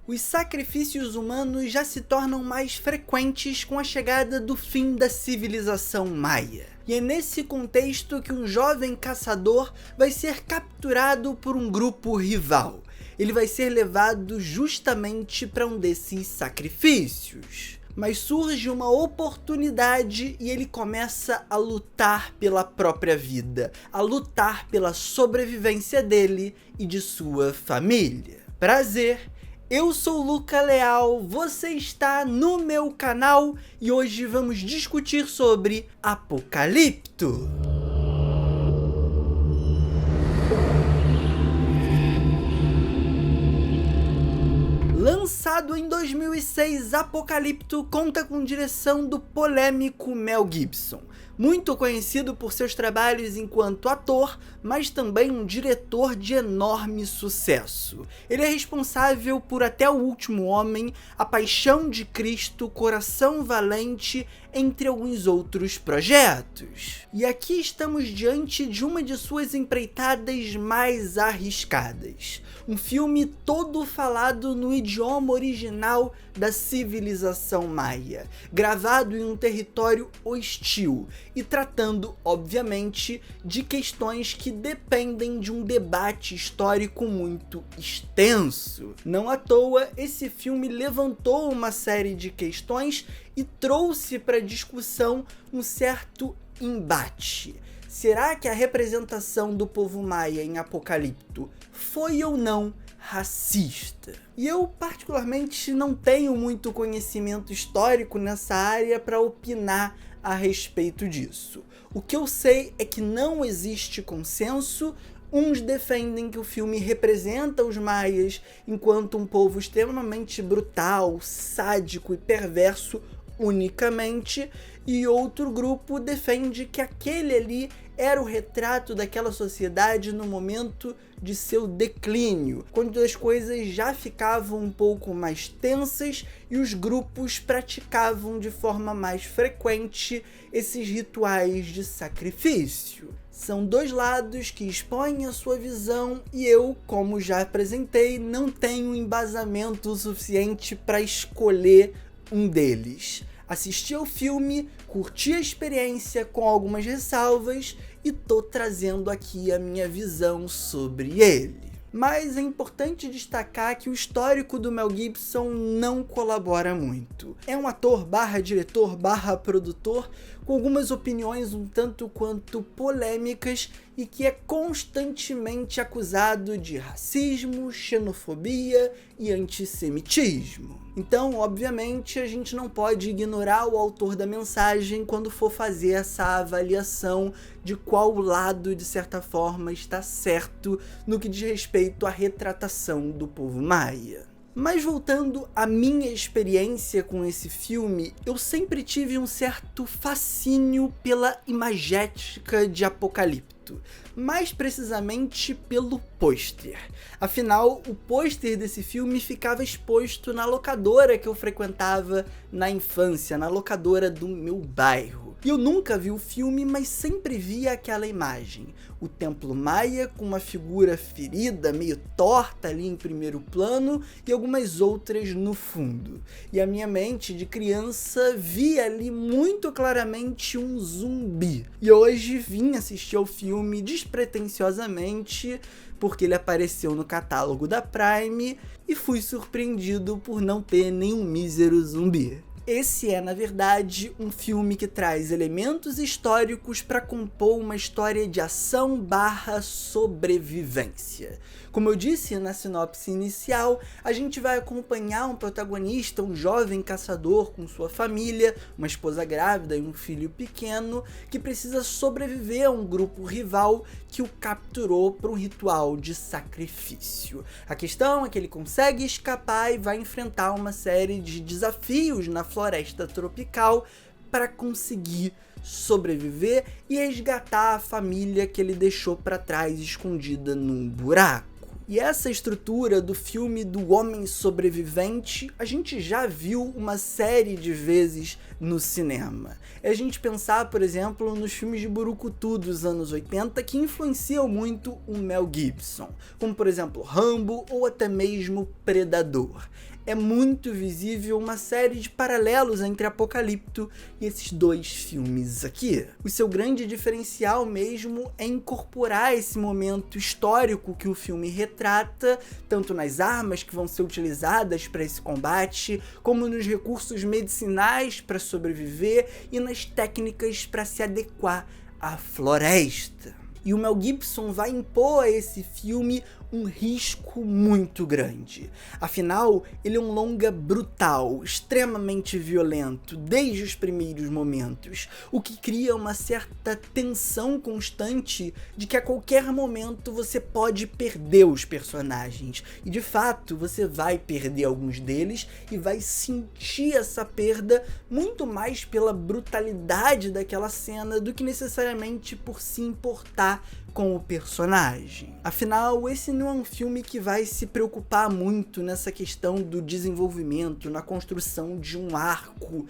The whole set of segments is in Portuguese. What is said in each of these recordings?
Os sacrifícios humanos já se tornam mais frequentes com a chegada do fim da civilização maia. E é nesse contexto que um jovem caçador vai ser capturado por um grupo rival. Ele vai ser levado justamente para um desses sacrifícios. Mas surge uma oportunidade e ele começa a lutar pela própria vida, a lutar pela sobrevivência dele e de sua família. Prazer! Eu sou o Luca Leal, você está no meu canal e hoje vamos discutir sobre Apocalipto. Lançado em 2006, Apocalipto conta com direção do polêmico Mel Gibson. Muito conhecido por seus trabalhos enquanto ator, mas também um diretor de enorme sucesso. Ele é responsável por Até o Último Homem, A Paixão de Cristo, Coração Valente, entre alguns outros projetos. E aqui estamos diante de uma de suas empreitadas mais arriscadas. Um filme todo falado no idioma original da civilização maia, gravado em um território hostil e tratando, obviamente, de questões que dependem de um debate histórico muito extenso. Não à toa, esse filme levantou uma série de questões e trouxe para discussão um certo embate. Será que a representação do povo maia em Apocalipto foi ou não racista? E eu particularmente não tenho muito conhecimento histórico nessa área para opinar a respeito disso. O que eu sei é que não existe consenso. Uns defendem que o filme representa os maias enquanto um povo extremamente brutal, sádico e perverso unicamente, e outro grupo defende que aquele ali era o retrato daquela sociedade no momento de seu declínio, quando as coisas já ficavam um pouco mais tensas e os grupos praticavam de forma mais frequente esses rituais de sacrifício. São dois lados que expõem a sua visão e eu, como já apresentei, não tenho embasamento suficiente para escolher um deles. Assisti ao filme, curti a experiência com algumas ressalvas e tô trazendo aqui a minha visão sobre ele. Mas é importante destacar que o histórico do Mel Gibson não colabora muito. É um ator / diretor / produtor com algumas opiniões um tanto quanto polêmicas e que é constantemente acusado de racismo, xenofobia e antissemitismo. Então, obviamente, a gente não pode ignorar o autor da mensagem quando for fazer essa avaliação de qual lado, de certa forma, está certo no que diz respeito à retratação do povo maia. Mas voltando à minha experiência com esse filme, eu sempre tive um certo fascínio pela imagética de Apocalipto, mais precisamente pelo pôster. Afinal, o pôster desse filme ficava exposto na locadora que eu frequentava na infância, na locadora do meu bairro. E eu nunca vi o filme, mas sempre via aquela imagem. O templo maia com uma figura ferida, meio torta ali em primeiro plano e algumas outras no fundo. E a minha mente de criança via ali muito claramente um zumbi. E hoje vim assistir ao filme despretensiosamente porque ele apareceu no catálogo da Prime e fui surpreendido por não ter nenhum mísero zumbi. Esse é, na verdade, um filme que traz elementos históricos para compor uma história de ação / sobrevivência. Como eu disse na sinopse inicial, a gente vai acompanhar um protagonista, um jovem caçador com sua família, uma esposa grávida e um filho pequeno, que precisa sobreviver a um grupo rival que o capturou para um ritual de sacrifício. A questão é que ele consegue escapar e vai enfrentar uma série de desafios na floresta tropical para conseguir sobreviver e resgatar a família que ele deixou para trás escondida num buraco. E essa estrutura do filme do homem sobrevivente, a gente já viu uma série de vezes no cinema. É a gente pensar, por exemplo, nos filmes de Burukutu dos anos 80 que influenciam muito o Mel Gibson, como por exemplo Rambo ou até mesmo Predador. é muito visível uma série de paralelos entre Apocalipto e esses dois filmes aqui. O seu grande diferencial mesmo é incorporar esse momento histórico que o filme retrata, tanto nas armas que vão ser utilizadas para esse combate, como nos recursos medicinais para sobreviver e nas técnicas para se adequar à floresta. E o Mel Gibson vai impor a esse filme um risco muito grande. Afinal, ele é um longa brutal, extremamente violento, desde os primeiros momentos, o que cria uma certa tensão constante de que a qualquer momento você pode perder os personagens. E de fato, você vai perder alguns deles e vai sentir essa perda muito mais pela brutalidade daquela cena do que necessariamente por se importar com o personagem. Afinal, esse não é um filme que vai se preocupar muito nessa questão do desenvolvimento, na construção de um arco.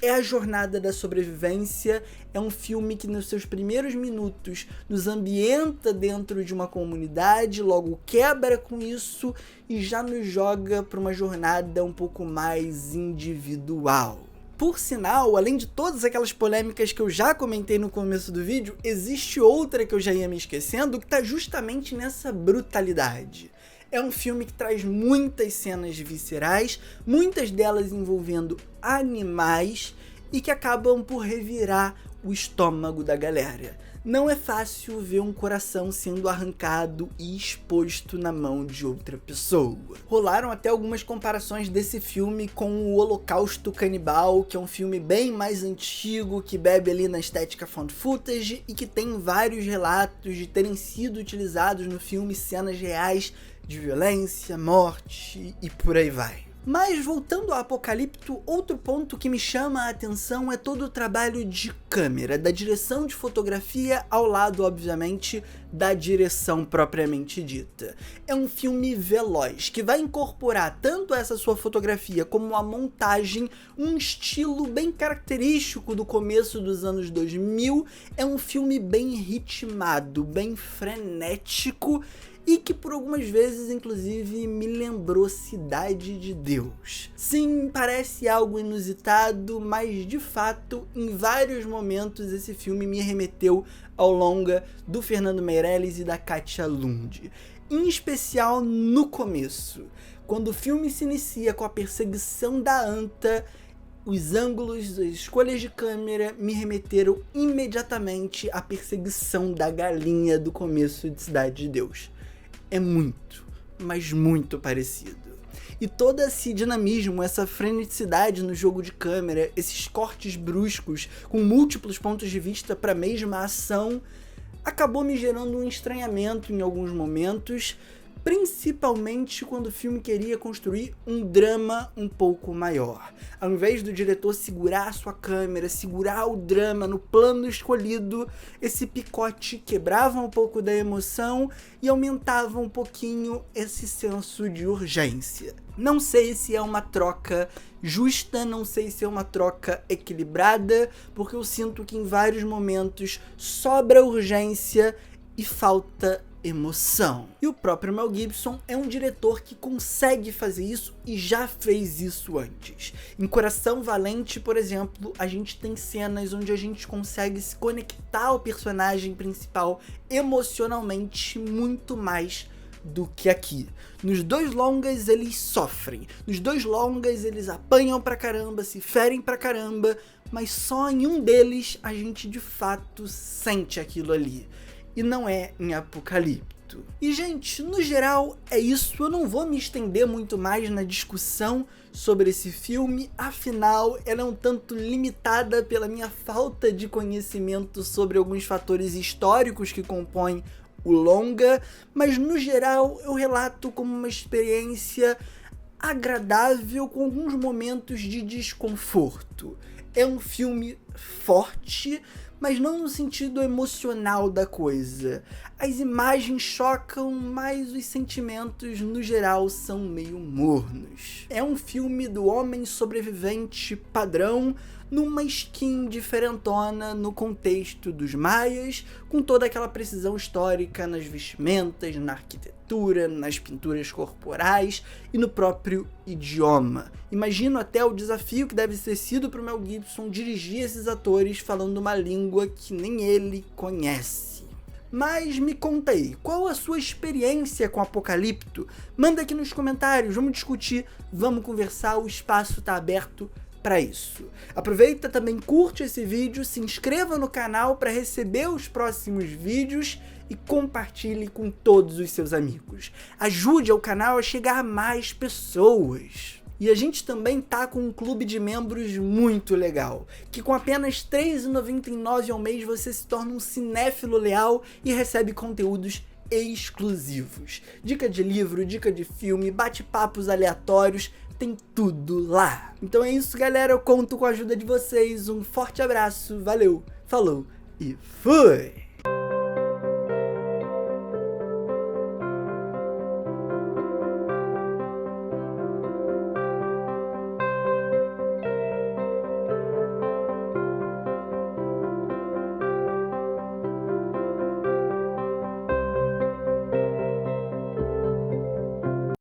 É a jornada da sobrevivência, é um filme que nos seus primeiros minutos nos ambienta dentro de uma comunidade, logo quebra com isso e já nos joga para uma jornada um pouco mais individual. Por sinal, além de todas aquelas polêmicas que eu já comentei no começo do vídeo, existe outra que eu já ia me esquecendo, que tá justamente nessa brutalidade. É um filme que traz muitas cenas viscerais, muitas delas envolvendo animais, e que acabam por revirar o estômago da galera. Não é fácil ver um coração sendo arrancado e exposto na mão de outra pessoa. Rolaram até algumas comparações desse filme com o Holocausto Canibal, que é um filme bem mais antigo, que bebe ali na estética found footage e que tem vários relatos de terem sido utilizados no filme cenas reais de violência, morte e por aí vai. Mas voltando ao Apocalipto, outro ponto que me chama a atenção é todo o trabalho de câmera, da direção de fotografia ao lado, obviamente, da direção propriamente dita. É um filme veloz, que vai incorporar tanto essa sua fotografia como a montagem, um estilo bem característico do começo dos anos 2000, é um filme bem ritmado, bem frenético, e que por algumas vezes, inclusive, me lembrou Cidade de Deus. Sim, parece algo inusitado, mas de fato, em vários momentos esse filme me remeteu ao longa do Fernando Meirelles e da Katia Lund. Em especial no começo, quando o filme se inicia com a perseguição da anta, os ângulos, as escolhas de câmera me remeteram imediatamente à perseguição da galinha do começo de Cidade de Deus. É muito, mas muito parecido. E todo esse dinamismo, essa freneticidade no jogo de câmera, esses cortes bruscos com múltiplos pontos de vista para a mesma ação, acabou me gerando um estranhamento em alguns momentos, principalmente quando o filme queria construir um drama um pouco maior. Ao invés do diretor segurar a sua câmera, segurar o drama no plano escolhido, esse picote quebrava um pouco da emoção e aumentava um pouquinho esse senso de urgência. Não sei se é uma troca justa, não sei se é uma troca equilibrada, porque eu sinto que em vários momentos sobra urgência e falta emoção. E o próprio Mel Gibson é um diretor que consegue fazer isso e já fez isso antes. Em Coração Valente, por exemplo, a gente tem cenas onde a gente consegue se conectar ao personagem principal emocionalmente muito mais do que aqui. Nos dois longas eles sofrem, nos dois longas eles apanham pra caramba, se ferem pra caramba, mas só em um deles a gente de fato sente aquilo ali. E não é em Apocalipto. E gente, no geral é isso, eu não vou me estender muito mais na discussão sobre esse filme, afinal ela é um tanto limitada pela minha falta de conhecimento sobre alguns fatores históricos que compõem o longa, mas no geral eu relato como uma experiência agradável com alguns momentos de desconforto. É um filme forte, mas não no sentido emocional da coisa. As imagens chocam, mas os sentimentos, no geral, são meio mornos. É um filme do homem sobrevivente padrão, numa skin diferentona no contexto dos maias, com toda aquela precisão histórica nas vestimentas, na arquitetura, nas pinturas corporais e no próprio idioma. Imagino até o desafio que deve ter sido para o Mel Gibson dirigir esses atores falando uma língua que nem ele conhece. Mas me conta aí, qual a sua experiência com Apocalipto? Manda aqui nos comentários, vamos discutir, vamos conversar, o espaço tá aberto para isso. Aproveita também, curte esse vídeo, se inscreva no canal para receber os próximos vídeos e compartilhe com todos os seus amigos. Ajude o canal a chegar a mais pessoas. E a gente também tá com um clube de membros muito legal, que com apenas R$ 3,99 ao mês você se torna um cinéfilo leal e recebe conteúdos exclusivos. Dica de livro, dica de filme, bate-papos aleatórios, tem tudo lá. Então é isso, galera, eu conto com a ajuda de vocês, um forte abraço, valeu, falou e fui!